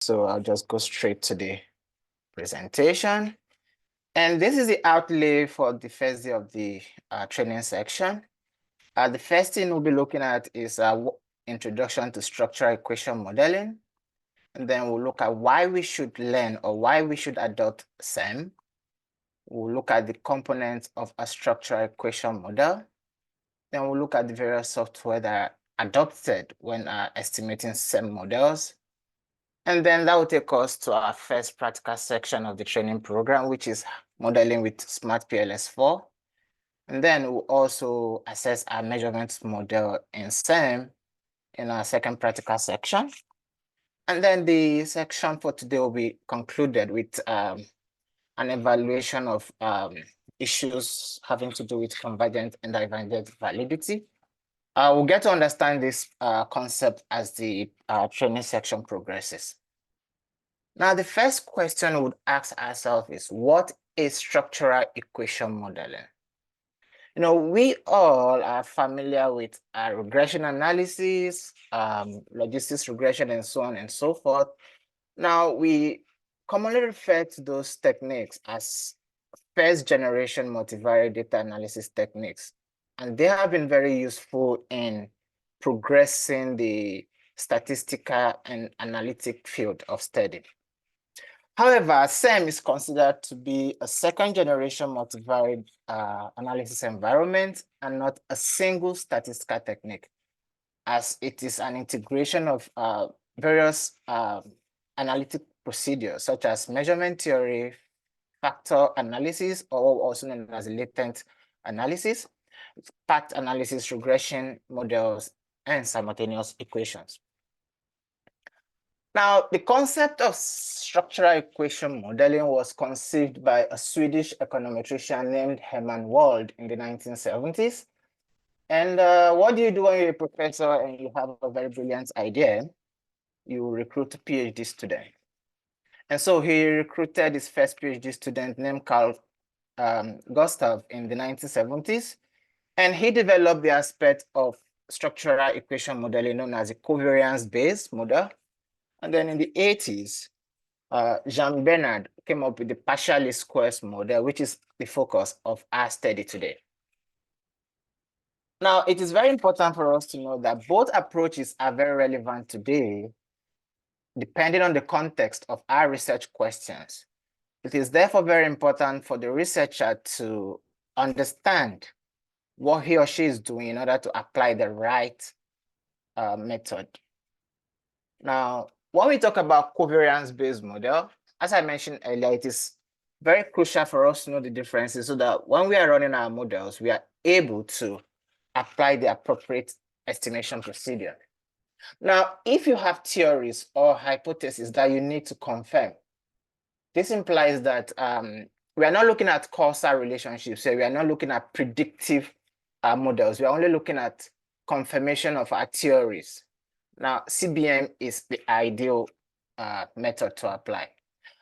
So I'll just go straight to the presentation. And this is the outlay for the first day of the training section. The first thing we'll be looking at is introduction to structural equation modeling. And then we'll look at why we should learn or why we should adopt SEM. We'll look at the components of a structural equation model. Then we'll look at the various software that are adopted when estimating SEM models. And then that will take us to our first practical section of the training program, which is modeling with Smart PLS 4. And then we'll also assess our measurement model in SEM in our second practical section. And then the section for today will be concluded with an evaluation of issues having to do with convergent and divergent validity. We'll get to understand this concept as the training section progresses. Now, the first question we would ask ourselves is, what is structural equation modeling? You know, we all are familiar with regression analysis, logistics regression, and so on and so forth. Now, we commonly refer to those techniques as first-generation multivariate data analysis techniques, and they have been very useful in progressing the statistical and analytic field of study. However, SEM is considered to be a second-generation multivariate analysis environment and not a single statistical technique, as it is an integration of various analytic procedures such as measurement theory, factor analysis, or also known as latent analysis, path analysis, regression models, and simultaneous equations. Now, the concept of structural equation modeling was conceived by a Swedish econometrician named Herman Wald in the 1970s. And what do you do when you're a professor and you have a very brilliant idea? You recruit a PhD student. And so he recruited his first PhD student named Carl Gustav in the 1970s. And he developed the aspect of structural equation modeling known as a covariance-based model. And then in the 80s, Jean Bernard came up with the partial least squares model, which is the focus of our study today. Now, it is very important for us to know that both approaches are very relevant today, depending on the context of our research questions. It is therefore very important for the researcher to understand what he or she is doing in order to apply the right method. Now, when we talk about covariance-based model, as I mentioned earlier, it is very crucial for us to know the differences so that when we are running our models, we are able to apply the appropriate estimation procedure. Now, if you have theories or hypotheses that you need to confirm, this implies that we are not looking at causal relationships, so we are not looking at predictive models. We are only looking at confirmation of our theories. Now, CBM is the ideal method to apply.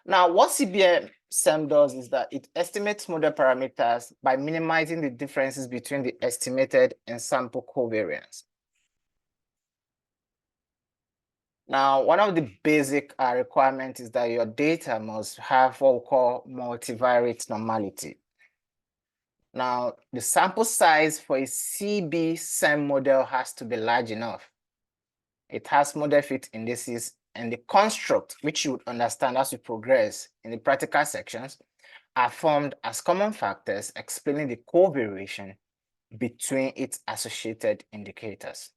Now, what CBM SEM does is that it estimates model parameters by minimizing the differences between the estimated and sample covariance. Now, one of the basic requirements is that your data must have what we call multivariate normality. Now, the sample size for a CB SEM model has to be large enough. It has model fit indices, and the construct, which you would understand as we progress in the practical sections, are formed as common factors explaining the covariation between its associated indicators.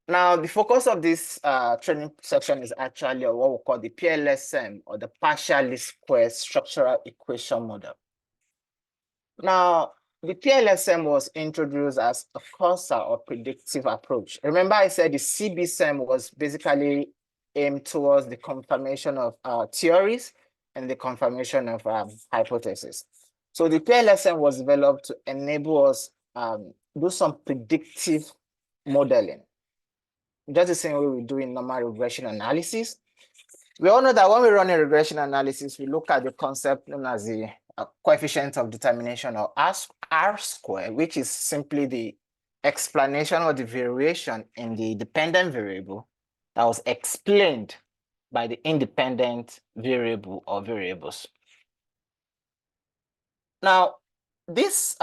Now, the focus of this training section is actually what we call the PLSM, or the partial least squares structural equation model. Now, the PLSM was introduced as a causal or predictive approach. Remember, I said the CBSM was basically aimed towards the confirmation of theories and the confirmation of hypotheses. So the PLSM was developed to enable us do some predictive modeling, just the same way we do in normal regression analysis. We all know that when we run a regression analysis, we look at the concept known as the coefficient of determination, or R square, which is simply the explanation or the variation in the dependent variable that was explained by the independent variable or variables. Now, this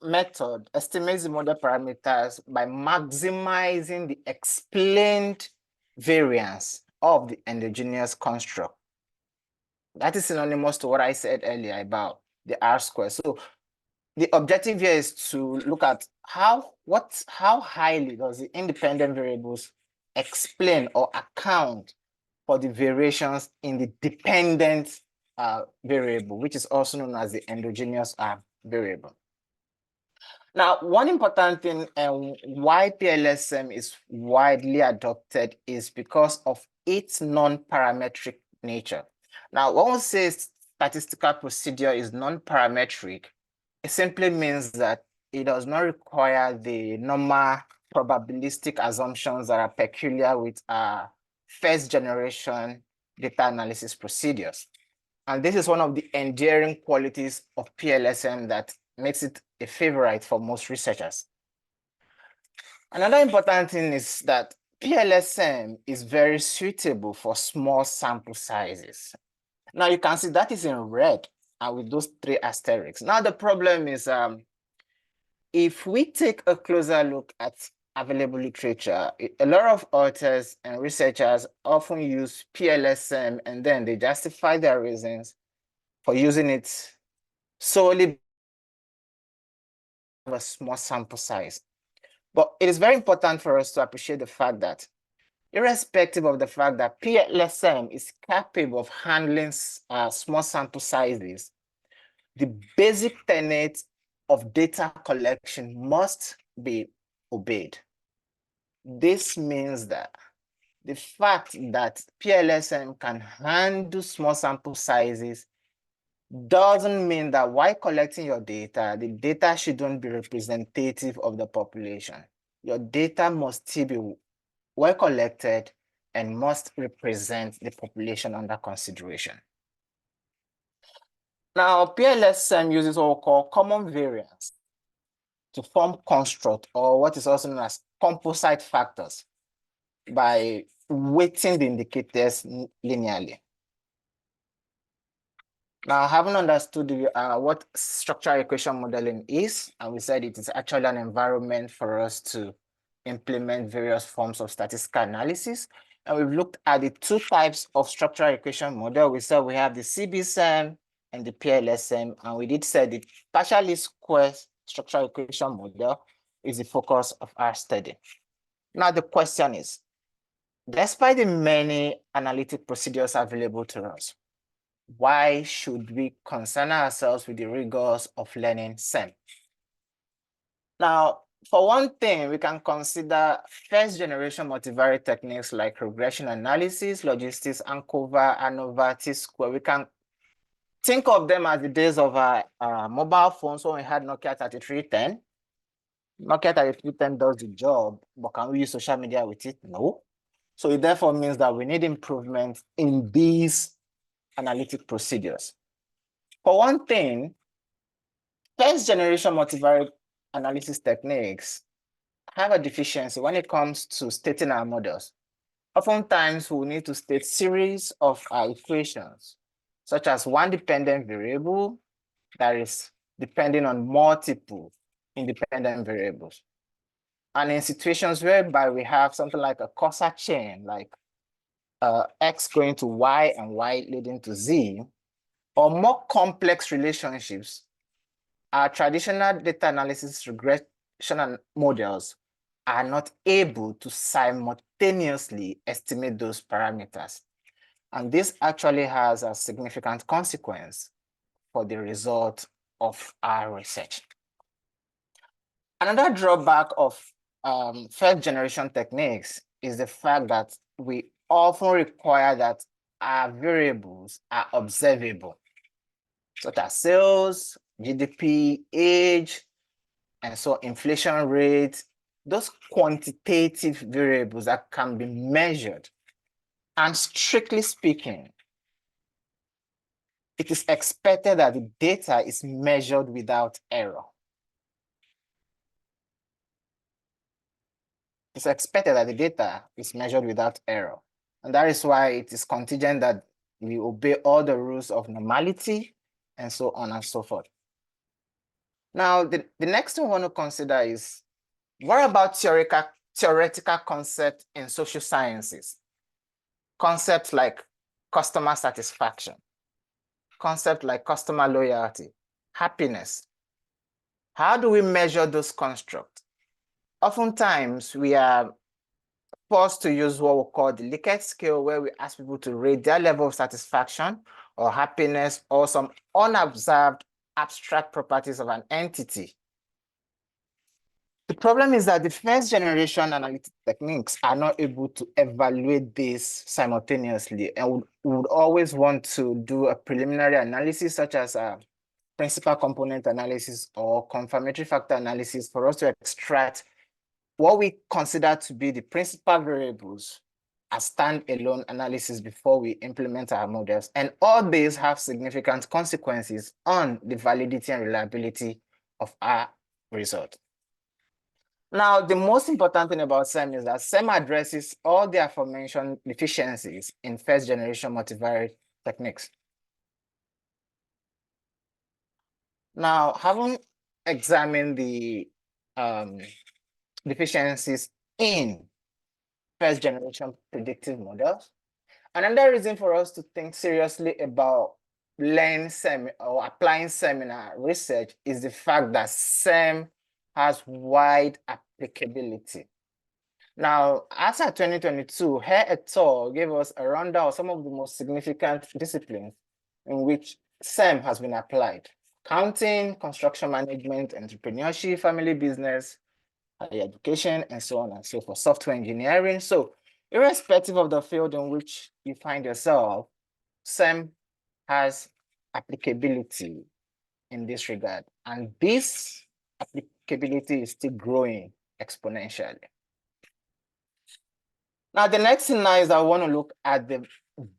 method estimates the model parameters by maximizing the explained variance of the endogenous construct. That is synonymous to what I said earlier about the R square. So the objective here is to look at how highly does the independent variables explain or account for the variations in the dependent variable, which is also known as the endogenous variable. Now, one important thing and why PLSM is widely adopted is because of its non-parametric nature. Now, when we say statistical procedure is non-parametric, it simply means that it does not require the normal probabilistic assumptions that are peculiar with first generation data analysis procedures. And this is one of the endearing qualities of PLSM that makes it a favorite for most researchers. Another important thing is that PLSM is very suitable for small sample sizes. Now you can see that is in red and with those 3 asterisks. Now the problem is if we take a closer look at available literature, a lot of authors and researchers often use PLSM and then they justify their reasons for using it solely a small sample size. But it is very important for us to appreciate the fact that irrespective of the fact that PLSM is capable of handling small sample sizes, the basic tenet of data collection must be obeyed. This means that the fact that PLSM can handle small sample sizes doesn't mean that while collecting your data, the data shouldn't be representative of the population. Your data must still be well collected and must represent the population under consideration. Now, PLSM uses what we call common variance to form construct, or what is also known as composite factors, by weighting the indicators linearly. Now, having understood what structural equation modeling is, and we said it is actually an environment for us to implement various forms of statistical analysis. And we've looked at the 2 types of structural equation model. We said we have the CBSM and the PLSM, and we did say the partially square structural equation model is the focus of our study. Now, the question is, despite the many analytic procedures available to us, why should we concern ourselves with the rigors of learning SEM? Now, for one thing, we can consider first generation multivariate techniques like regression analysis, logistics, ANCOVA, ANOVA, T-square. We can think of them as the days of our mobile phones when we had Nokia 3310. Nokia 3310 does the job, but can we use social media with it? No. So it therefore means that we need improvement in these analytic procedures. For one thing, first generation multivariate analysis techniques have a deficiency when it comes to stating our models. Oftentimes, we need to state series of our equations, such as one dependent variable that is depending on multiple independent variables. And in situations whereby we have something like a causal chain, like X going to Y and Y leading to Z, or more complex relationships, our traditional data analysis regression models are not able to simultaneously estimate those parameters. And this actually has a significant consequence for the result of our research. Another drawback of first generation techniques is the fact that we often require that our variables are observable, such as sales, GDP, age, and so inflation rate, those quantitative variables that can be measured. And strictly speaking, it is expected that the data is measured without error. It's expected that the data is measured without error. And that is why it is contingent that we obey all the rules of normality and so on and so forth. Now, the next thing we want to consider is, what about theoretical concepts in social sciences? Concepts like customer satisfaction, concepts like customer loyalty, happiness. How do we measure those constructs? Oftentimes, we are forced to use what we call the Likert scale, where we ask people to rate their level of satisfaction or happiness or some unobserved abstract properties of an entity. The problem is that the first generation analytic techniques are not able to evaluate this simultaneously, and would always want to do a preliminary analysis such as a principal component analysis or confirmatory factor analysis for us to extract what we consider to be the principal variables as standalone analysis before we implement our models. And all these have significant consequences on the validity and reliability of our result. Now, the most important thing about SEM is that SEM addresses all the aforementioned deficiencies in first generation multivariate techniques. Now, having examined the deficiencies in first generation predictive models, another reason for us to think seriously about learning SEM or applying SEM in our research is the fact that SEM has wide applicability. Now, as of 2022, Hare et al. Gave us a rundown of some of the most significant disciplines in which SEM has been applied: accounting, construction management, entrepreneurship, family business, higher education, and so on and so forth, software engineering. So irrespective of the field in which you find yourself, SEM has applicability in this regard. And this applicability is still growing exponentially. Now, the next thing now is I want to look at the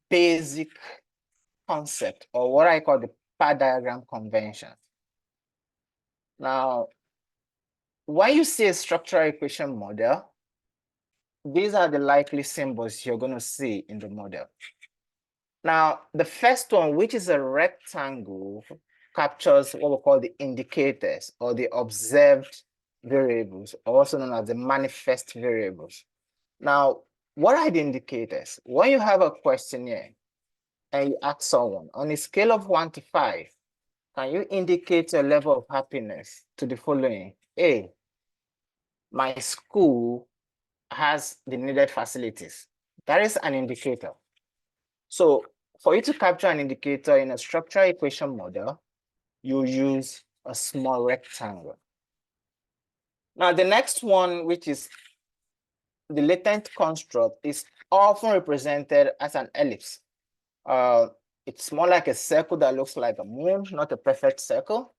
basic concept, or what I call the PAR diagram convention. Now, when you see a structural equation model, these are the likely symbols you're going to see in the model. Now, the first one, which is a rectangle, captures what we call the indicators or the observed variables, also known as the manifest variables. Now, what are the indicators? When you have a questionnaire and you ask someone on a scale of 1 to 5, can you indicate your level of happiness to the following? A, my school has the needed facilities. That is an indicator. So for you to capture an indicator in a structural equation model, you use a small rectangle. Now, the next one, which is the latent construct, is often represented as an ellipse. It's more like a circle that looks like a moon, not a perfect circle.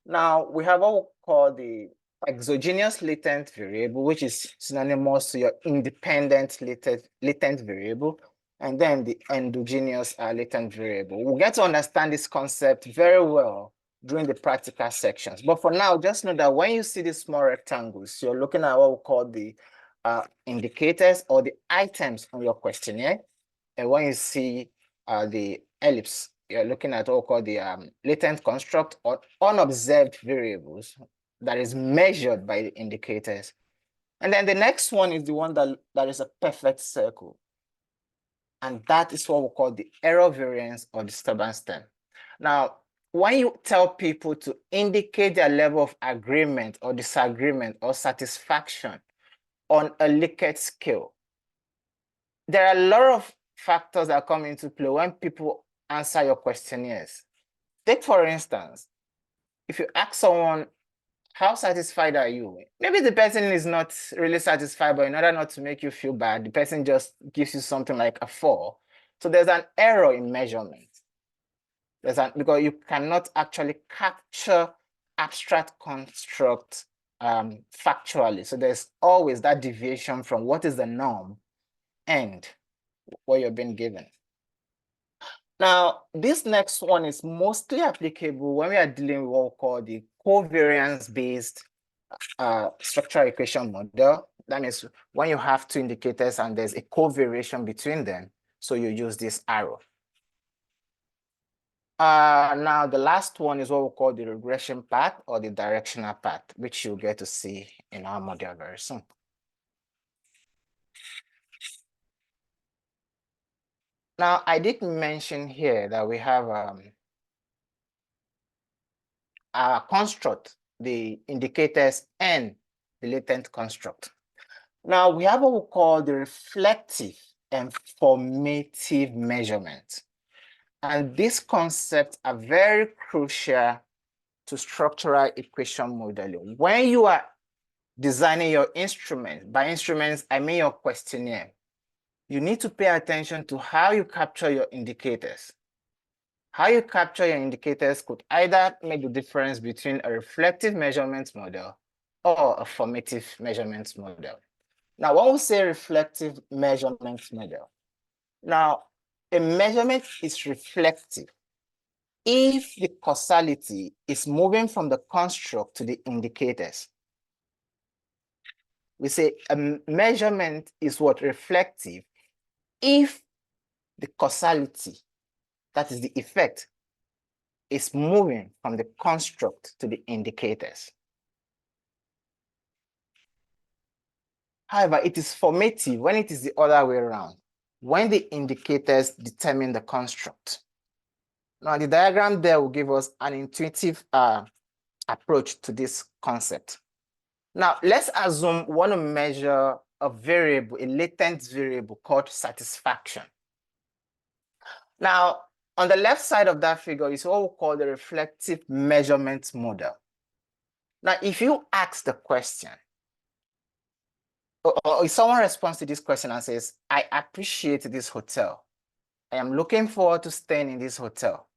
Now, we have what we call the exogenous latent variable, which is synonymous to your independent latent variable, and then the endogenous latent variable. We'll get to understand this concept very well during the practical sections. But for now, just know that when you see these small rectangles, you're looking at what we call the indicators or the items on your questionnaire. And when you see the ellipse, you're looking at what we call the latent construct or unobserved variables that is measured by the indicators. And then the next one is the one that is a perfect circle. And that is what we call the error variance or disturbance term. Now, when you tell people to indicate their level of agreement or disagreement or satisfaction on a Likert scale, there are a lot of factors that come into play when people answer your questionnaires. Take, for instance, if you ask someone, how satisfied are you? Maybe the person is not really satisfied, but in order not to make you feel bad, the person just gives you something like a 4. So there's an error in measurement. Because you cannot actually capture abstract construct factually. So there's always that deviation from what is the norm and what you're being given. Now, this next one is mostly applicable when we are dealing with what we call the covariance-based structural equation model, That means when you have two indicators and there's a covariation between them, so you use this arrow. Now the last one is what we call the regression path or the directional path, which you'll get to see in our module very soon. Now, I did mention here that we have our construct, the indicators and the latent construct. Now, we have what we call the reflective and formative measurement. And these concepts are very crucial to structural equation modeling. When you are designing your instrument, by instruments, I mean your questionnaire, you need to pay attention to how you capture your indicators. How you capture your indicators could either make the difference between a reflective measurement model or a formative measurement model. Now, when we say reflective measurement model, now a measurement is reflective if the causality is moving from the construct to the indicators. We say a measurement is what reflective if the causality, that is the effect, is moving from the construct to the indicators. However, it is formative when it is the other way around, when the indicators determine the construct. Now, the diagram there will give us an intuitive approach to this concept. Now, let's assume we want to measure a variable, a latent variable called satisfaction. Now, on the left side of that figure is what we call the reflective measurement model. Now, if you ask the question, or if someone responds to this question and says, I appreciate this hotel. I am looking forward to staying in this hotel.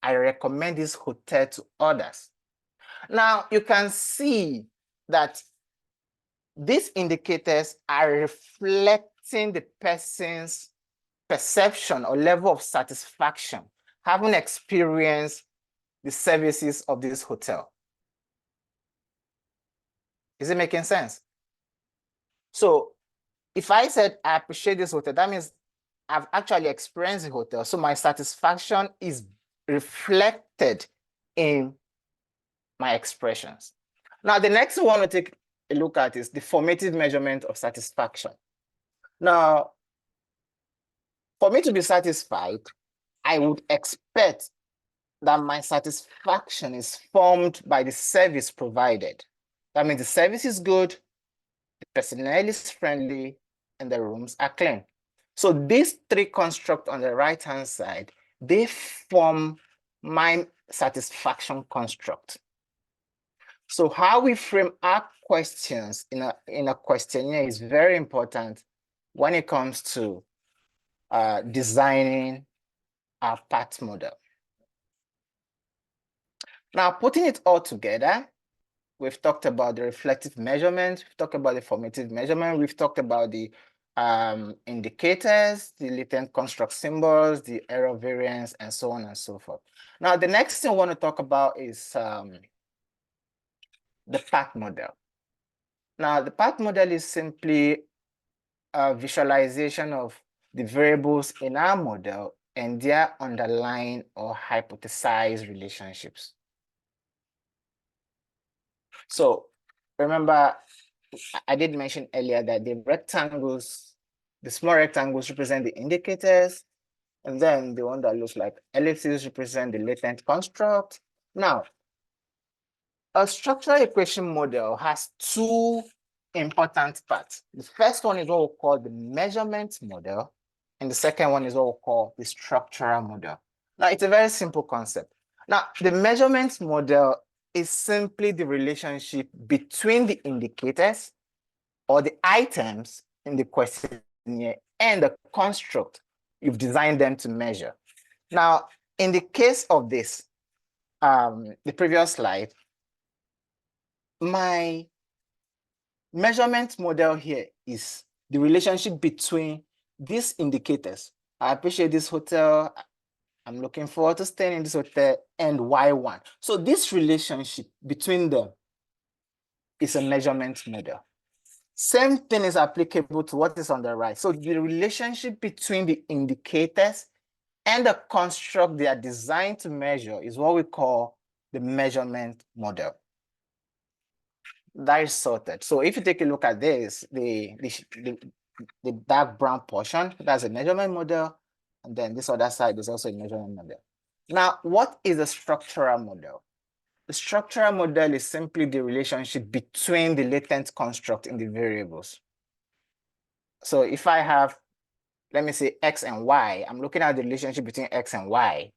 I recommend this hotel to others. Now, you can see that these indicators are reflecting the person's perception or level of satisfaction, having experienced the services of this hotel. Is it making sense? So if I said, I appreciate this hotel, that means I've actually experienced the hotel. So my satisfaction is reflected in my expressions. Now, the next one I want to take a look at is the formative measurement of satisfaction. Now, for me to be satisfied, I would expect that my satisfaction is formed by the service provided. That means the service is good, the personnel is friendly, and the rooms are clean. So these three constructs on the right-hand side, they form my satisfaction construct. So how we frame our questions in a questionnaire is very important when it comes to designing our path model. Now, putting it all together, we've talked about the reflective measurement, we've talked about the formative measurement, we've talked about the indicators, the latent construct symbols, the error variance, and so on and so forth. Now, the next thing I want to talk about is the path model. Now, the path model is simply a visualization of the variables in our model and their underlying or hypothesized relationships. So remember, I did mention earlier that the rectangles, the small rectangles represent the indicators, and then the one that looks like ellipses represent the latent construct. Now, a structural equation model has two important parts. The first one is what we call the measurement model, and the second one is what we call the structural model. Now, it's a very simple concept. Now, the measurement model is simply the relationship between the indicators or the items in the questionnaire and the construct you've designed them to measure. Now, in the case of this, the previous slide, my measurement model here is the relationship between these indicators. I appreciate this hotel. I'm looking forward to staying in this hotel, and Y1. So this relationship between them is a measurement model. Same thing is applicable to what is on the right. So the relationship between the indicators and the construct they are designed to measure is what we call the measurement model. That is sorted. So if you take a look at this, the dark brown portion, that's a measurement model. And then this other side is also a measurement model. Now, what is a structural model? The structural model is simply the relationship between the latent construct in the variables. So if I have, let me say X and Y, I'm looking at the relationship between X and Y.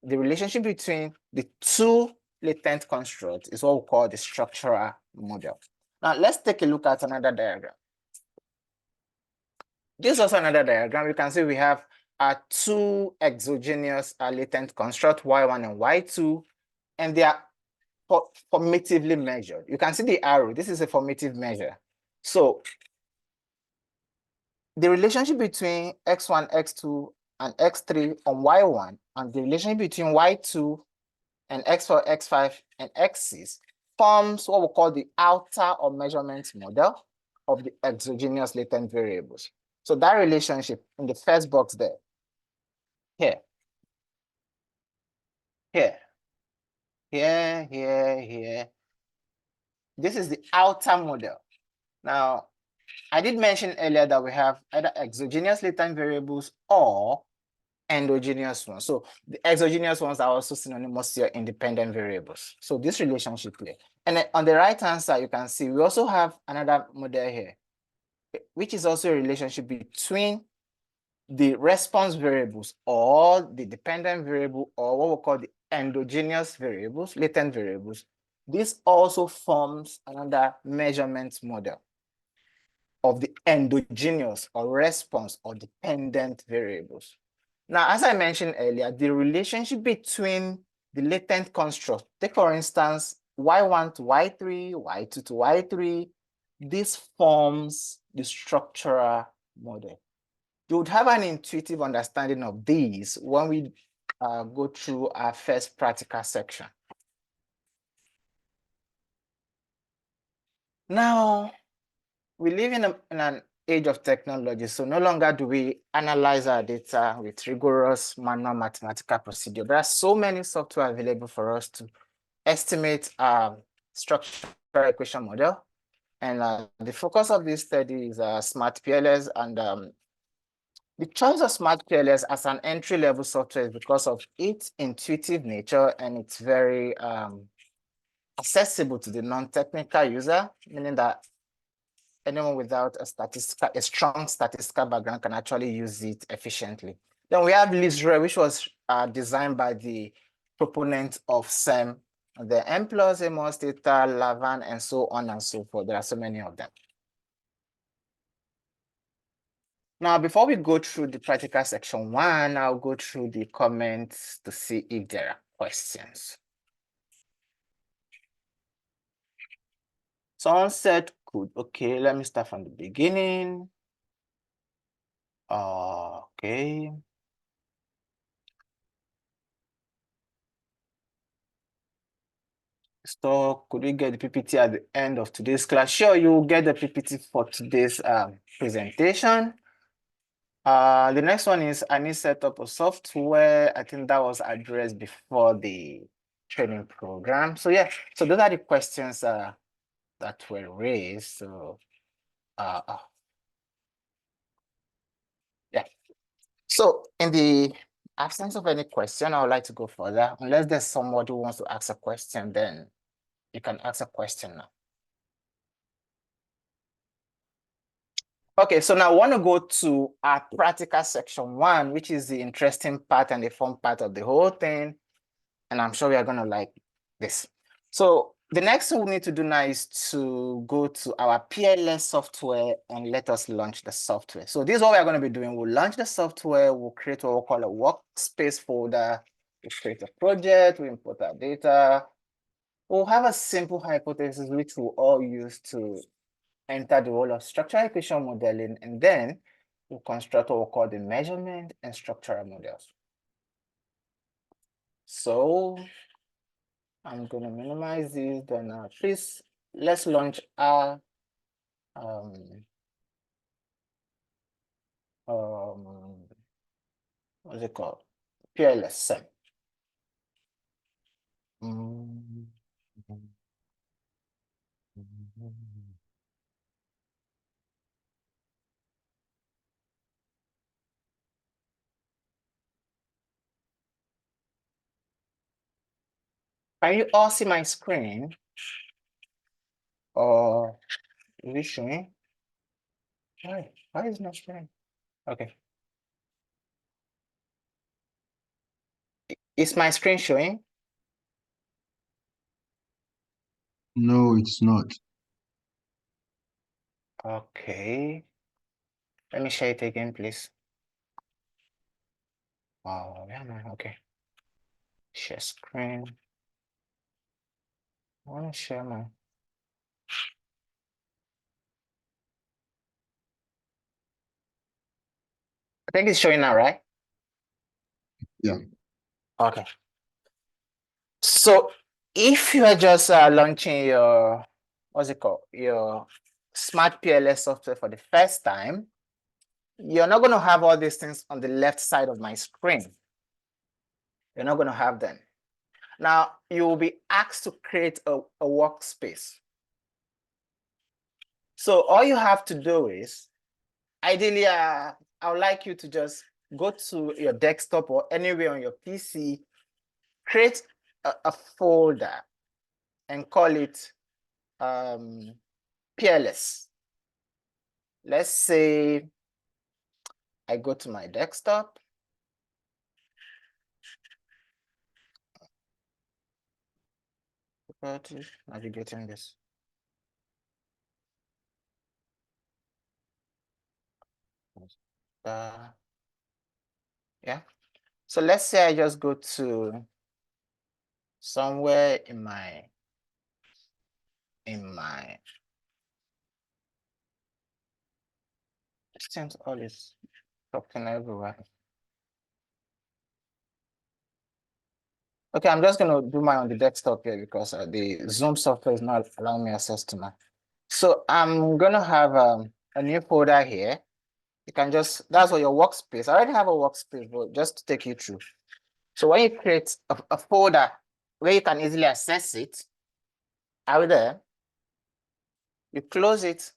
The relationship between the two latent constructs is what we call the structural model. Now let's take a look at another diagram. This is also another diagram. You can see we have two exogenous latent constructs, Y1 and Y2, and they are formatively measured. You can see the arrow. This is a formative measure. So the relationship between X1, X2, and X3 on Y1, and the relationship between Y2 and X4, X5, and X6 forms what we call the outer or measurement model of the exogenous latent variables. So that relationship in the first box there, here, here, here. This is the outer model. Now, I did mention earlier that we have either exogenous latent variables or endogenous ones. So the exogenous ones are also synonymous to your independent variables. So this relationship here. And then on the right-hand side, you can see we also have another model here, which is also a relationship between the response variables or the dependent variable or what we call the endogenous variables, latent variables. This also forms another measurement model of the endogenous or response or dependent variables. Now, as I mentioned earlier, the relationship between the latent construct, take for instance, Y1 to Y3, Y2 to Y3, this forms the structural model. You would have an intuitive understanding of these when we go through our first practical section. Now, we live in an age of technology, so no longer do we analyze our data with rigorous manual mathematical procedure. There are so many software available for us to estimate structural equation model. And the focus of this study is Smart PLS. And the choice of Smart PLS as an entry-level software is because of its intuitive nature and it's very accessible to the non-technical user, meaning that anyone without a strong statistical background can actually use it efficiently. Then we have LISRE, which was designed by the proponent of SEM, the M+, Amos, Theta, Lavan, and so on and so forth. There are so many of them. Now, before we go through the practical section 1, I'll go through the comments to see if there are questions. Someone said, good. Okay, let me start from the beginning. Okay. So could we get the PPT at the end of today's class? Sure, you will get the PPT for today's presentation. The next one is I need set up a software. I think that was addressed before the training program. So yeah, so those are the questions that were raised. So yeah. So in the absence of any question, I would like to go further. Unless there's somebody who wants to ask a question, then you can ask a question now. Okay, so now I want to go to our practical section 1, which is the interesting part and the fun part of the whole thing. And I'm sure we are going to like this. So the next thing we need to do now is to go to our PLS software and let us launch the software. So this is what we're going to be doing. We'll launch the software. We'll create what we'll call a workspace folder. We'll create a project. We import our data. We'll have a simple hypothesis, which we'll all use to enter the role of structural equation modeling, and then we'll construct what we call the measurement and structural models. So I'm going to minimize this, then please let's launch our what's it called? PLS. Mm. Can you all see my screen? Or is it showing? Why is it not showing? Okay. Is my screen showing? No, it's not. Okay. Let me share it again, please. Oh, yeah, man. Okay. Share screen. I want to share my. I think it's showing now, right? Yeah. Okay. So if you are just launching your, what's it called? Your Smart PLS software for the first time, you're not going to have all these things on the left side of my screen. You're not going to have them. Now, you will be asked to create a workspace. So all you have to do is, ideally, I would like you to just go to your desktop or anywhere on your PC, create a folder and call it PLS. Let's say I go to my desktop. Navigating this. Yeah. So let's say I just go to somewhere in my since all is talking everywhere. Okay, I'm just going to do mine on the desktop here because the Zoom software is not allowing me access to mine. So I'm going to have a new folder here. You can just, that's what your workspace. I already have a workspace, but just to take you through. So when you create a folder where you can easily access it, out there, you close it,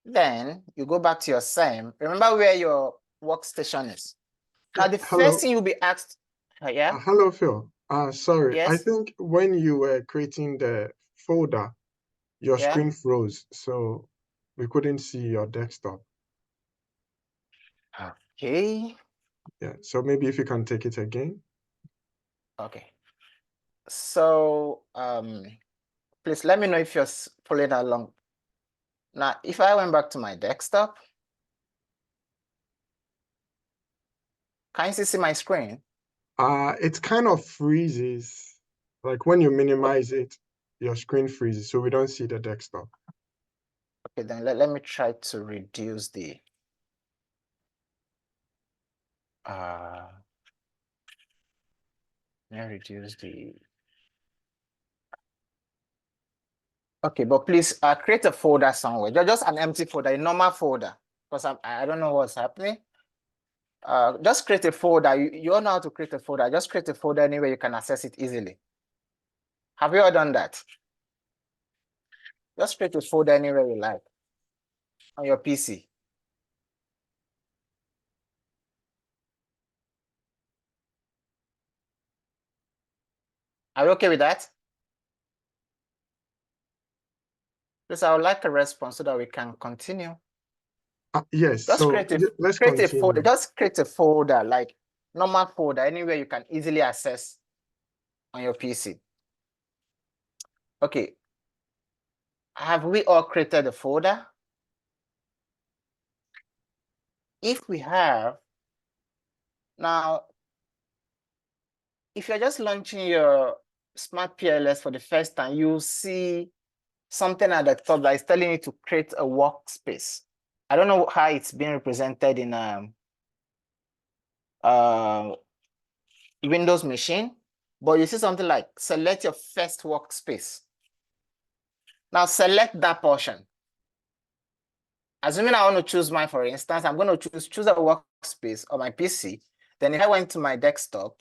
then you go back to your SIM. Remember where your workstation is. Now, the first Hello. thing you'll be asked, yeah? Hello, Phil. Sorry. I Yes? think when you were creating the folder, your Yeah? screen froze, so we couldn't see your desktop. Okay. Yeah. So maybe if you can take it again. Okay. So, please let me know if you're following along. Now, if I went back to my desktop, can you still see my screen? It kind of freezes. Like when you minimize it, your screen freezes, so we don't see the desktop. Okay, then let me try to reduce the okay, but please create a folder somewhere. Just an empty folder, a normal folder, because I don't know what's happening. Just create a folder. You all know how to create a folder. Just create a folder anywhere you can access it easily. Have you all done that? Just create a folder anywhere you like on your PC. Are you okay with that? Please, I would like a response so that we can continue. Yes. Just So let's create a folder. continue. Just create a folder, like normal folder, anywhere you can easily access on your PC. Okay. Have we all created a folder? If we have, now, if you're just launching your Smart PLS for the first time, you'll see something at the top that is telling you to create a workspace. I don't know how it's being represented in Windows machine, but you see something like select your first workspace. Now select that portion. assuming I want to choose mine, for instance, I'm going to choose a workspace on my PC. Then if I went to my desktop,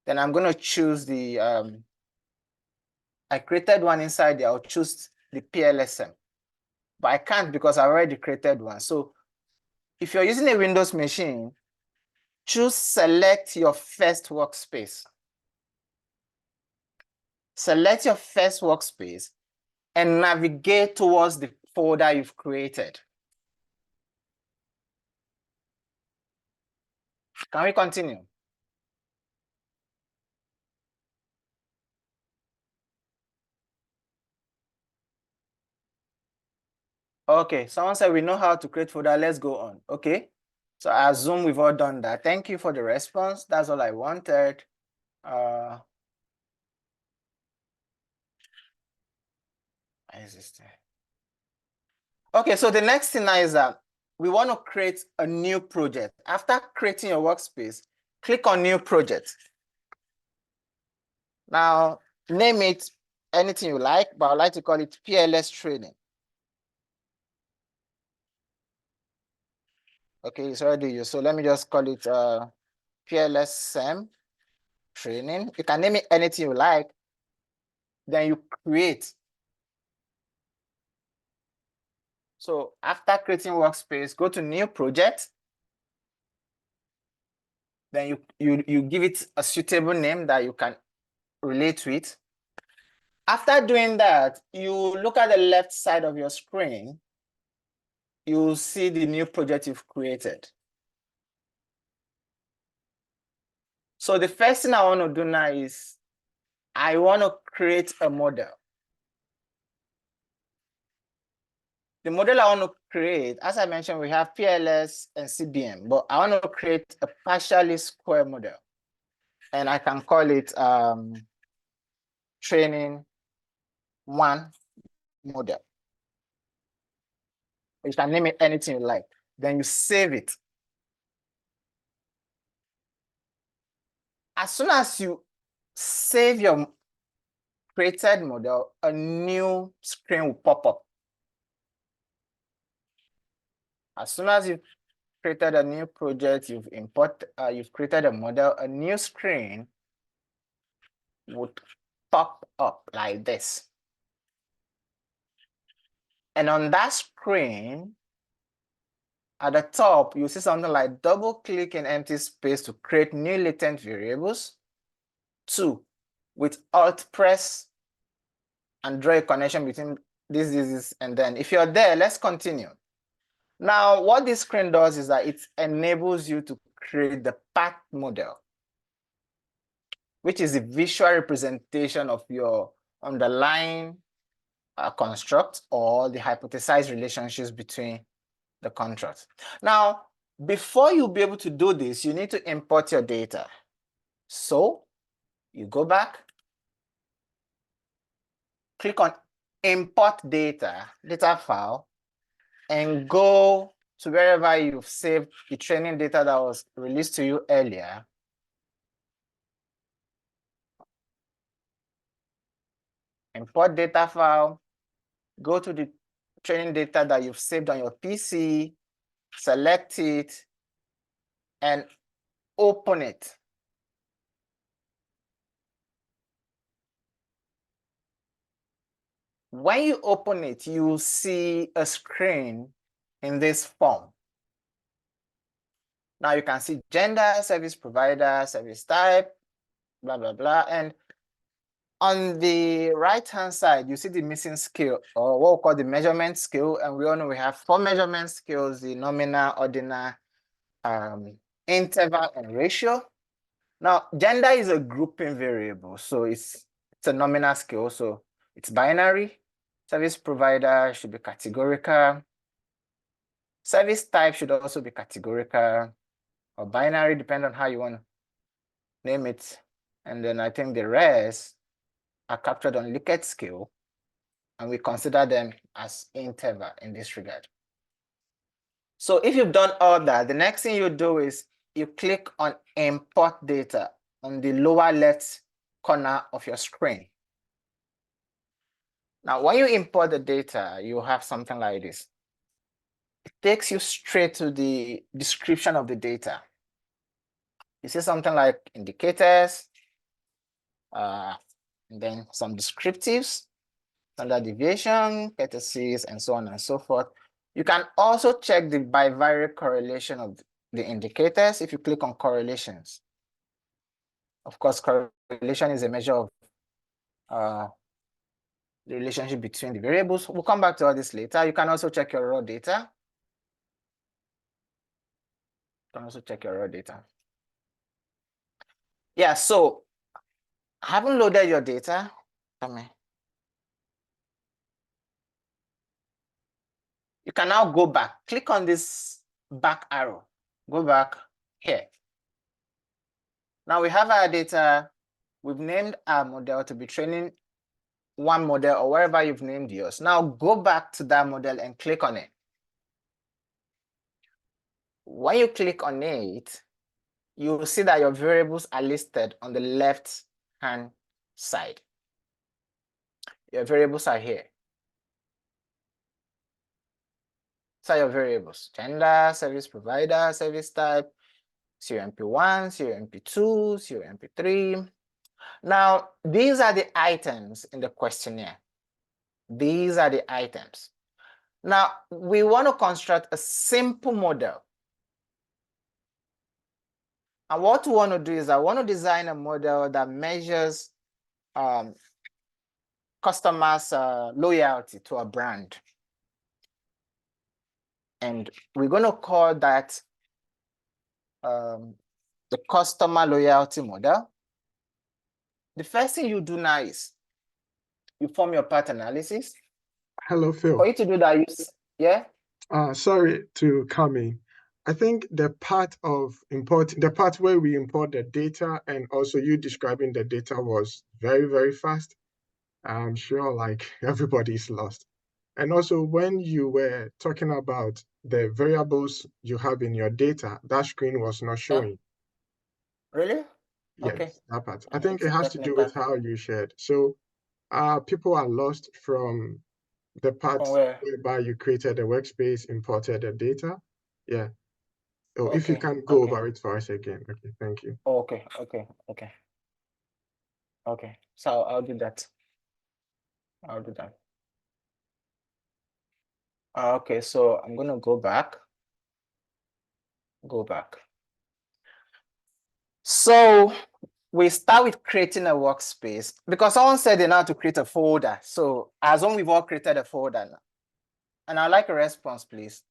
then I'm going to choose the, I created one inside there. I'll choose the PLSM, but I can't because I already created one. So if you're using a Windows machine, select your first workspace. Select your first workspace and navigate towards the folder you've created. Can we continue? Okay, someone said we know how to create folder. Let's go on. Okay, so I assume we've all done that. Thank you for the response. That's all I wanted. Okay, so the next thing now is that we want to create a new project. After creating your workspace, click on new project. Now, name it anything you like, but I'd like to call it PLS training. Okay, it's already used. So let me just call it PLS SEM training. You can name it anything you like. Then you create. So after creating workspace, go to new project. Then you give it a suitable name that you can relate with. After doing that, you look at the left side of your screen. You'll see the new project you've created. So the first thing I want to do now is I want to create a model. The model I want to create, as I mentioned, we have PLS and CBM, but I want to create a partially square model. And I can call it training 1 model. You can name it anything you like. Then you save it. As soon as you save your created model, a new screen will pop up. As soon as you've created a new project, you've created a model, a new screen would pop up like this. And on that screen, at the top, you see something like double click in empty space to create new latent variables. 2, with Alt press and draw a connection between this, and then if you're there, let's continue. Now, what this screen does is that it enables you to create the path model, which is the visual representation of your underlying construct or the hypothesized relationships between the constructs. Now, before you be able to do this, you need to import your data. So you go back, click on import data file, and go to wherever you've saved the training data that was released to you earlier. Import data file, go to the training data that you've saved on your PC, select it, and open it. When you open it, you see a screen in this form. Now you can see gender, service provider, service type, blah, blah, blah. And on the right-hand side, you see the missing scale, or what we call the measurement scale. And we all know we have 4 measurement scales: the nominal, ordinal, interval, and ratio. Now, gender is a grouping variable, so it's a nominal scale, so it's binary. Service provider should be categorical. Service type should also be categorical or binary, depending on how you want to name it. And then I think the rest are captured on Likert scale, and we consider them as interval in this regard. So if you've done all that, the next thing you do is you click on import data on the lower left corner of your screen. Now, when you import the data, you have something like this. it takes you straight to the description of the data. You see something like indicators, and then some descriptives, standard deviation, curtices, and so on and so forth. You can also check the bivariate correlation of the indicators if you click on correlations. Of course, correlation is a measure of the relationship between the variables. We'll come back to all this later. You can also check your raw data. You can also check your raw data. Yeah, so having loaded your data, you can now go back. Click on this back arrow. Go back here. Now we have our data. We've named our model to be training one model or wherever you've named yours. Now go back to that model and click on it. When you click on it, you will see that your variables are listed on the left-hand side. Your variables are here. So your variables: gender, service provider, service type, COMP1, COMP2, COMP3. Now, these are the items in the questionnaire. These are the items. Now, we want to construct a simple model. And what we want to do is I want to design a model that measures customers' loyalty to a brand. And we're going to call that the customer loyalty model. The first thing you do now is you form your path analysis. Hello, Phil. For you to do that, yeah? Sorry to come in. I think the part where we import the data and also you describing the data was very, very fast. I'm sure like everybody's lost. And also when you were talking about the variables you have in your data, that screen was not showing. Really? Yes, Okay. that part. I think It's it a has to do with technical. how you shared. So people are lost from the part From where? whereby you created a workspace, imported the data. Yeah. Oh, if you Okay. can go Okay. over it for us again. Okay, thank you. Okay. Okay. Okay. Okay. So I'll do that. I'll do that. Okay, so I'm gonna go back. Go back. So we start with creating a workspace because someone said they know how to create a folder. So as long we've all created a folder now. And I'd like a response, please.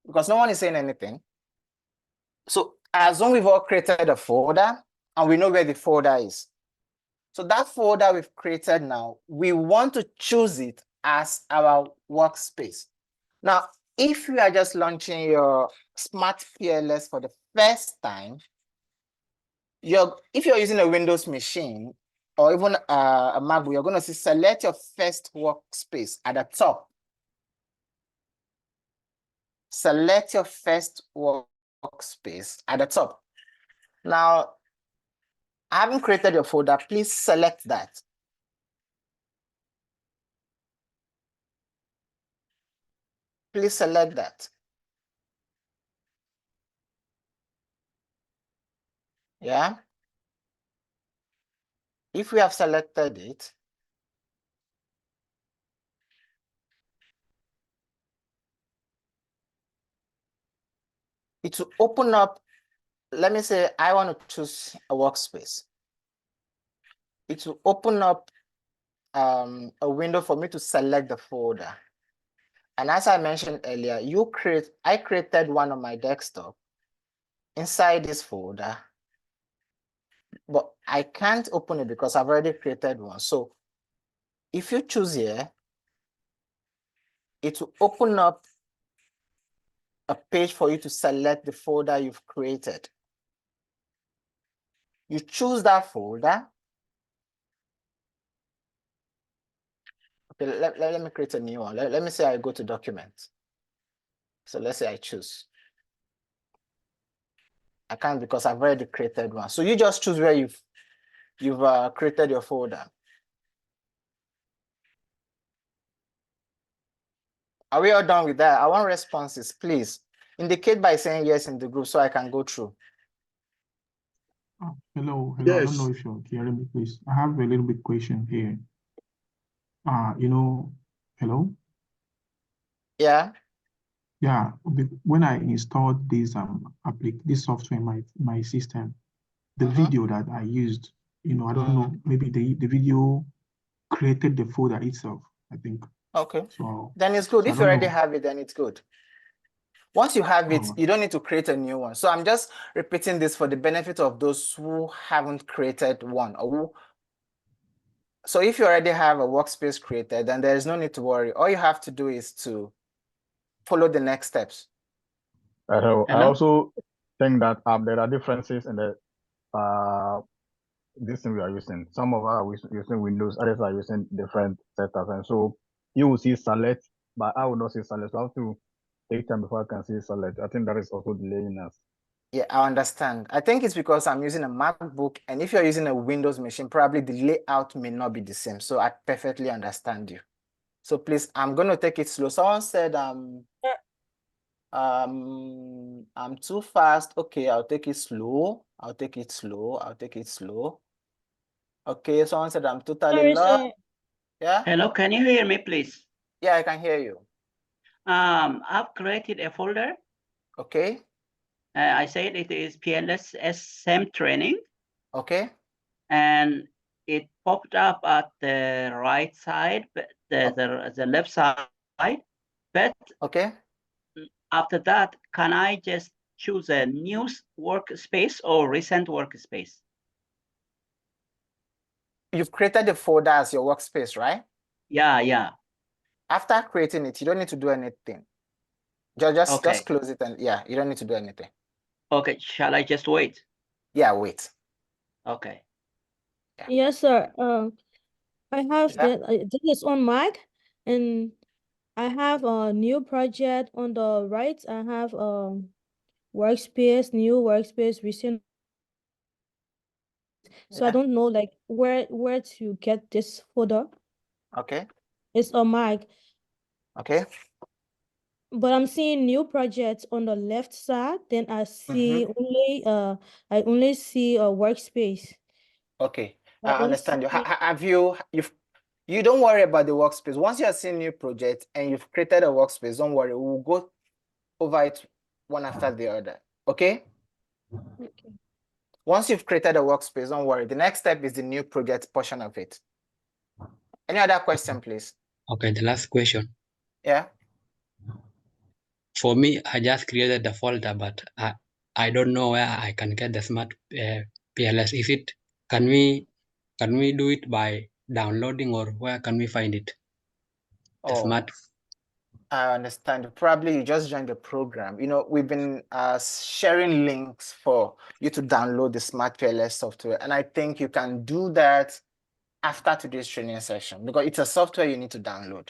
Because no one is saying anything. So as long we've all created a folder and we know where the folder is. So that folder we've created now, we want to choose it as our workspace. Now, if you are just launching your Smart PLS for the first time, if you're using a Windows machine or even a MacBook, you're going to see select your first workspace at the top. Select your first workspace at the top. Now, I haven't created your folder. Please select that. Please select that. Yeah. If we have selected it, it will open up. Let me say I want to choose a workspace. It will open up a window for me to select the folder. And as I mentioned earlier, I created one on my desktop inside this folder, but I can't open it because I've already created one. So if you choose here, it will open up a page for you to select the folder you've created. You choose that folder. Okay, let me create a new one. Let me say I go to documents. So let's say I choose. I can't because I've already created one. So you just choose where you've created your folder. Are we all done with that? I want responses, please. Indicate by saying yes in the group so I can go through. Hello. I don't know Yes. if you're hearing me, please. I have a little bit question here. Hello? Yeah. Yeah, when I installed this this software in my system, the video that I used, I don't know, maybe the video created the folder itself, I think. Okay. So Then it's good. I If you don't already know. have it, then it's good. Once you have it, Oh, you don't need to create a new one. So I'm just repeating this for the benefit of those who haven't created one. So if you already have a workspace created, then there is no need to worry. All you have to do is to follow the next steps. I Hello? also think that there are differences in the this thing we are using. Some of us are using Windows, others are using different setups, and so you will see select, but I will not see select. So I have to take time before I can see select. I think that is also delaying us. Yeah, I understand. I think it's because I'm using a MacBook, and if you're using a Windows machine, probably the layout may not be the same. So I perfectly understand you. So please, I'm going to take it slow. Someone said I'm too fast. Okay, I'll take it slow. I'll take it slow. I'll take it slow. Okay, someone said I'm totally lost. Yeah? Hello, can you hear me, please? Yeah, I can hear you. I've created a folder. Okay. I said it is PLS SM training, Okay. and it popped up at the right side, but the left side. But Okay. after that, can I just choose a new workspace or recent workspace? You've created the folder as your workspace, right? Yeah. After creating it, you don't need to do anything. Just Okay. close it and yeah, you don't need to do anything. Okay, shall I just wait? Yeah, wait. Okay. Yes, sir. I have Yeah. this is on Mac, and I have a new project on the right. I have workspace, new workspace, recent. So I Yeah. don't know like where to get this folder. Okay. It's on Mac, Okay. but I'm seeing new projects on the left side. Then I see I only see a workspace. Okay. I I don't understand you. see. Have you don't worry about the workspace. Once you are seeing new project and you've created a workspace, don't worry. We'll go over it one after the other. Okay? Okay. Once you've created a workspace, don't worry. The next step is the new project portion of it. Any other question, please? Okay, the last question. Yeah. For me, I just created the folder, but I don't know where I can get the Smart PLS. Can we do it by downloading, or where can we find it? The Smart. I understand. Probably you just joined the program. We've been sharing links for you to download the Smart PLS software. And I think you can do that after today's training session because it's a software you need to download.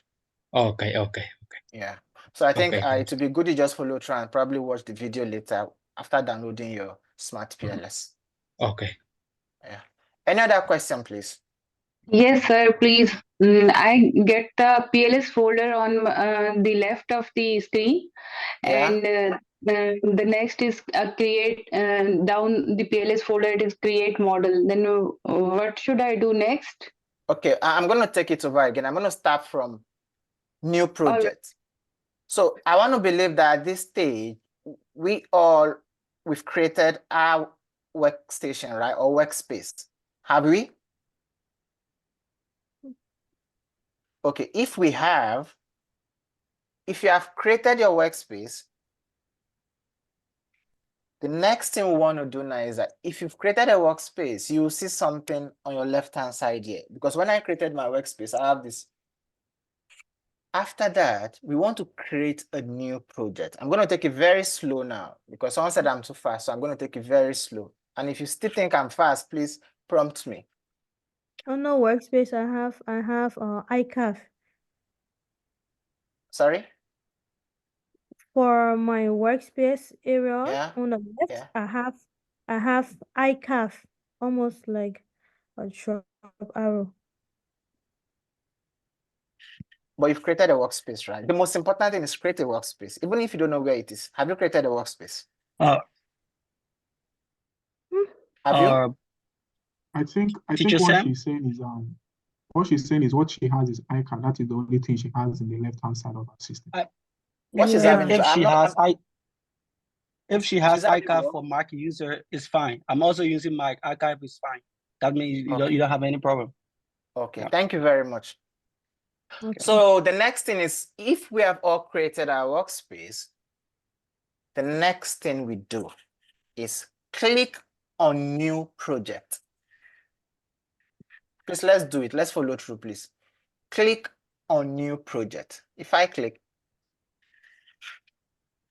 Okay. Yeah. So I think Okay. it would be good you just follow through and probably watch the video later after downloading your Smart PLS. Okay. Yeah. Any other question, please? Yes, sir, please. I get the PLS folder on the left of the screen, Yeah. and the next is create down the PLS folder. It is create model. Then what should I do next? Okay, I'm going to take it over again. I'm going to start from new All right. project. So I want to believe that at this stage, we've created our workstation, right? Or workspace. Have we? Okay, if you have created your workspace, the next thing we want to do now is that if you've created a workspace, you will see something on your left-hand side here. Because when I created my workspace, I have this. After that, we want to create a new project. I'm going to take it very slow now because someone said I'm too fast, so I'm going to take it very slow. And if you still think I'm fast, please prompt me. On the workspace, I have iCaf. Sorry? For my workspace area Yeah. on the left, Yeah. I have iCaf, almost like a sharp arrow. but you've created a workspace, right? The most important thing is create a workspace, even if you don't know where it is. Have you created a workspace? Have you? I think Teacher what Sam? she's saying is what she has is ICANN. That is the only thing she has in the left-hand side of her system. What she's Yeah. having to, If she has she's having archive what? for Mac user, it's fine. I'm also using my archive, is fine. That means you Okay. don't have any problem. Okay, Yeah. thank you very much. Okay. So the next thing is, if we have all created our workspace, the next thing we do is click on new project. Please, let's do it. Let's follow through, please. Click on new project. If I click,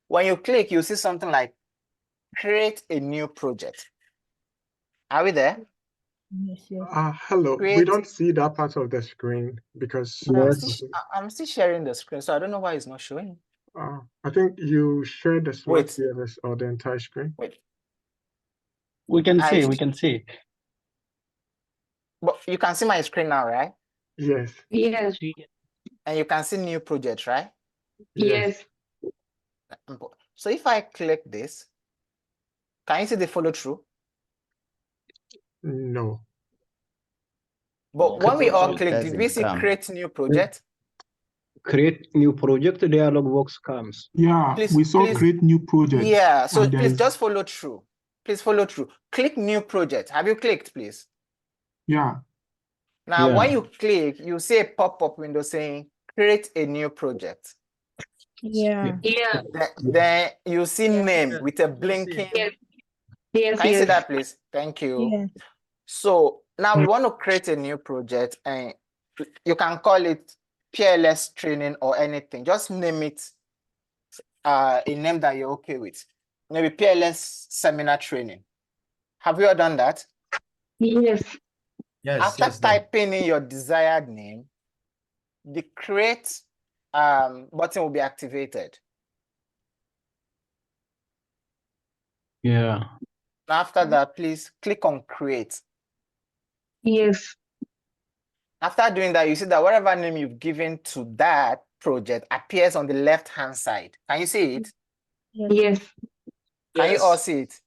when you click, you see something like create a new project. Are we there? Yes, yes. Hello. We Create. don't see that part of the screen because I'm still sharing the screen, so I don't know why it's not showing. I think you shared the Smart Wait. PLS or the entire screen. Wait. We can see. But you can see my screen now, right? Yes. Yes. And you can see new project, right? Yes. So if I click this, can you see the follow through? No. But when we all It click, did we doesn't see come. create new project? Create new project dialog box comes. Yeah, Please, we saw please. create new project. Yeah, so and please there's- just follow through. Please follow through. Click new project. Have you clicked, please? Yeah. Now, Yeah. when you click, you see a pop-up window saying create a new project. Yeah. Yeah. Then you see name Yeah. with a blinking. Yes. Yes. Can you see Yes. that, please? Thank you. Yeah. So now we want to create a new project, and you can call it PLS training or anything. Just name it a name that you're okay with. Maybe PLS seminar training. Have you all done that? Yes. After typing in your desired name, the create button will be activated. Yeah. After that, please click on create. Yes. After doing that, you see that whatever name you've given to that project appears on the left-hand side. Can you see it? Yes. Can you all see it?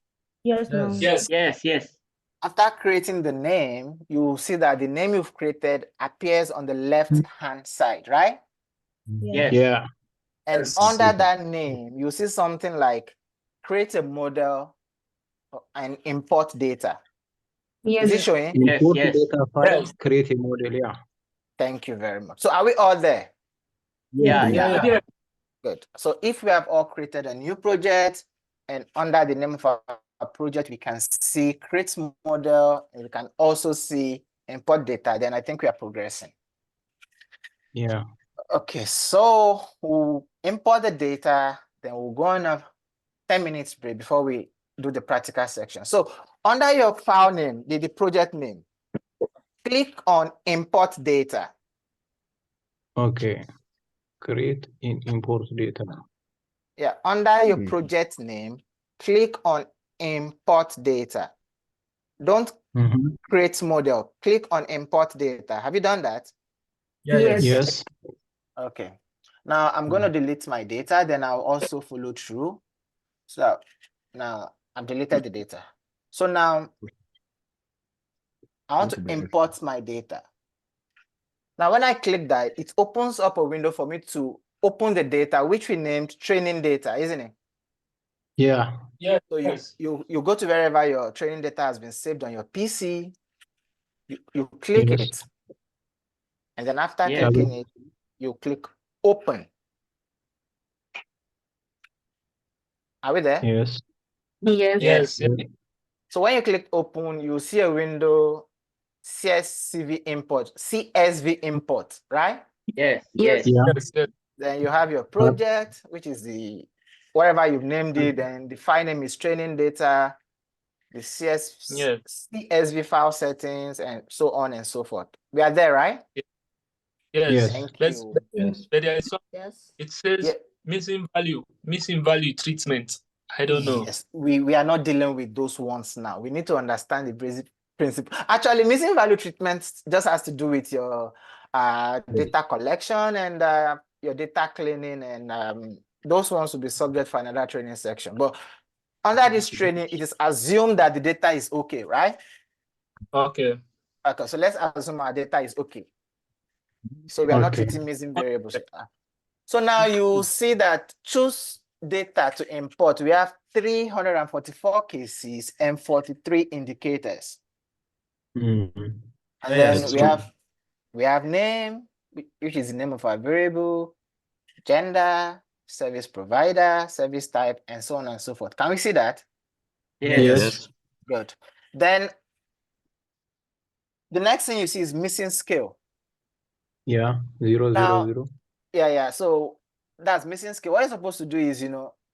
Yes, ma'am. Yes. Yes. After creating the name, you will see that the name you've created appears on the left-hand side, right? Yes. Yeah. And under that name, you see something like create a model and import data. Is it Yes. showing? Yes. Import Yes. data file, create a model. Yeah. Thank you very much. So are we all there? Yeah. Good. So if we have all created a new project, and under the name of our project, we can see create model, and we can also see import data, then I think we are progressing. Yeah. Okay, so we'll import the data, then we'll go on a 10 minutes break before we do the practical section. So under your file name, the project name, click on import data. Okay. Create in import data. Yeah, under your project name, click on import data. Don't create model, click on import data. Have you done that? Yes. Yes. Okay. Now I'm going to delete my data, then I'll also follow through. So now I've deleted the data. So now I want to import my data. Now when I click that, it opens up a window for me to open the data, which we named training data, isn't it? Yeah. So you go to wherever your training data has been saved on your PC, you click it, and then after clicking it, you click open. Are we there? Yes. Yes. So when you click open, you see a window CSV import, right? Yes. Yes. Yeah. Then you have your project, which is the whatever you've named it, and the file name is training data, the CSV file settings, and so on and so forth. We are there, right? Yes. Thank you. But there is some, Yes. it says missing value treatment. I don't know. Yes, we are not dealing with those ones now. We need to understand the basic principle. Actually, missing value treatment just has to do with your data collection and your data cleaning, and those ones will be subject for another training section. But under this training, it is assumed that the data is okay, right? Okay. Okay, so let's assume our data is okay. So we are not treating missing variables. So now you see that choose data to import. We have 344 cases and 43 indicators. And then we have name, which is the name of our variable, gender, service provider, service type, and so on and so forth. Can we see that? Yes. Good. Then the next thing you see is missing scale. Yeah. 0, 0, Now, 0. Yeah. So that's missing scale. What you're supposed to do is,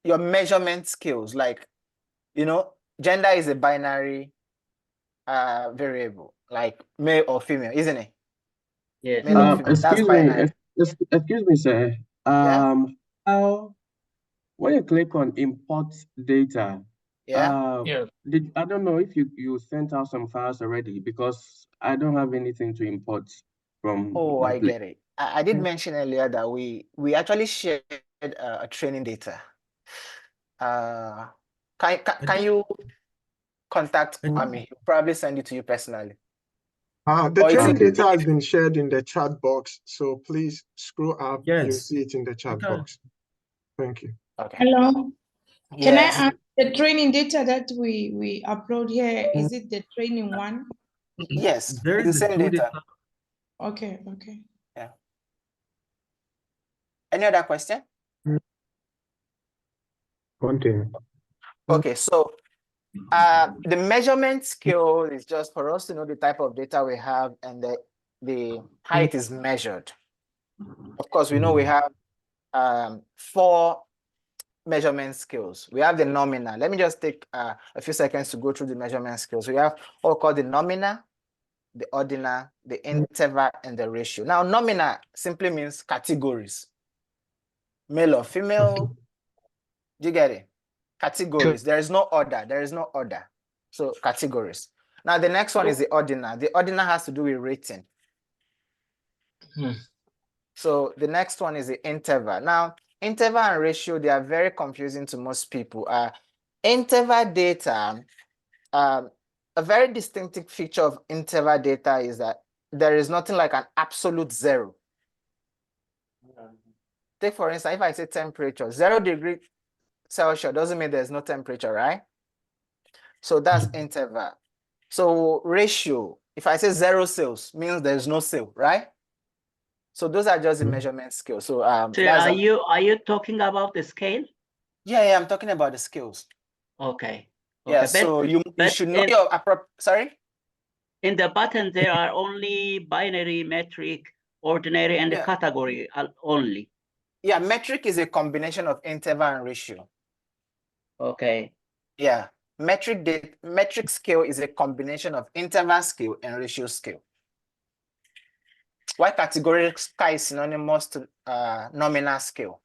your measurement skills, like, gender is a binary variable, like male or female, isn't it? Yes. Male or female. That's Excuse me, binary. excuse me, sir. Yeah. How when you click on import data, Yeah. Yeah. I don't know if you sent out some files already, because I don't have anything to import from Oh, my I place. get it. I did mention earlier that we actually shared a training data. Can you contact Kwame? He'll probably send it to you personally. The Or it's training in- data has been shared in the chat box, so please scroll up. You'll Yes. see it in the chat box. Thank you. Okay. Hello. Can Yes. I ask the training data that we upload here? Is it the training one? Yes. There It's is the a same two data. data. Okay. Yeah. Any other question? Continue. Okay, so the measurement scale is just for us to know the type of data we have and the height is measured. Of course, we know we have 4 measurement scales. We have the nominal. Let me just take a few seconds to go through the measurement scales. We have what we call the nominal, the ordinal, the interval, and the ratio. Now, nominal simply means categories. Male or female. Do you get it? Categories. There is no order. So categories. Now the next one is the ordinal. The ordinal has to do with rating. So the next one is the interval. Now interval and ratio, they are very confusing to most people. Interval data, a very distinctive feature of interval data is that there is nothing like an absolute 0. Take for instance, if I say temperature, 0 degrees Celsius doesn't mean there's no temperature, right? So that's interval. So ratio, if I say 0 sales, means there's no sale, right? So those are just the measurement scale. So So are you talking about the scale? Yeah, I'm talking about the scales. Okay. Yeah, Okay. so you should know your sorry? In the button, there are only binary, metric, ordinary, and the category only. Yeah, metric is a combination of interval and ratio. Okay. Yeah, metric scale is a combination of interval scale and ratio scale. Why categorical is synonymous to nominal scale?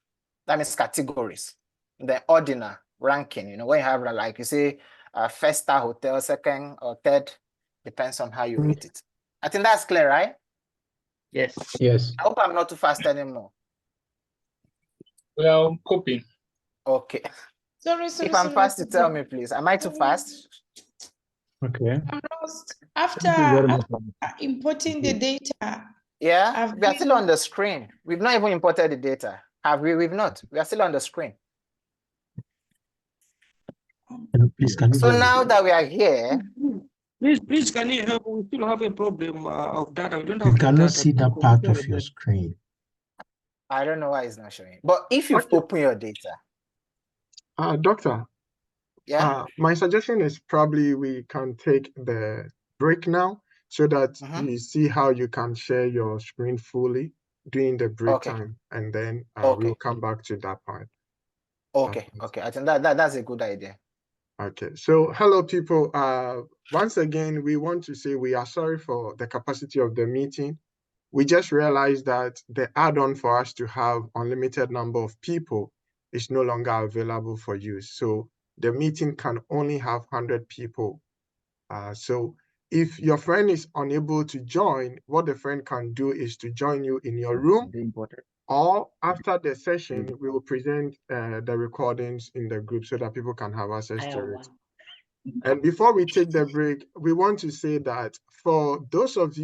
That means categories. The ordinal ranking, when you have like you say first star hotel, second or third, depends on how you rate it. I think that's clear, right? Yes. Yes. I hope I'm not too fast anymore. Well, copy. Okay. Sorry. If I'm fast, you tell me, please. Am I too fast? Okay. I'm lost. After importing the data. Yeah, we are still on the screen. We've not even imported the data. Have we? We've not. We are still on the screen. Please, can you So now that we are here. Please, can you help? We still have a problem of data. We don't have we cannot data. see that part of your screen. I don't know why it's not showing. But if you've opened your data. Doctor. Yeah. My suggestion is probably we can take the break now so that we see how you can share your screen fully during the break time, and then we'll come back to that part. Okay. I think that's a good idea. Okay, so hello people. Once again, we want to say we are sorry for the capacity of the meeting. We just realized that the add-on for us to have unlimited number of people is no longer available for use. So the meeting can only have 100 people. So if your friend is unable to join, what the friend can do is to join you in your room, or after the session, we will present the recordings in the group so that people can have access to it. And before we take the break, we want to say that for those of you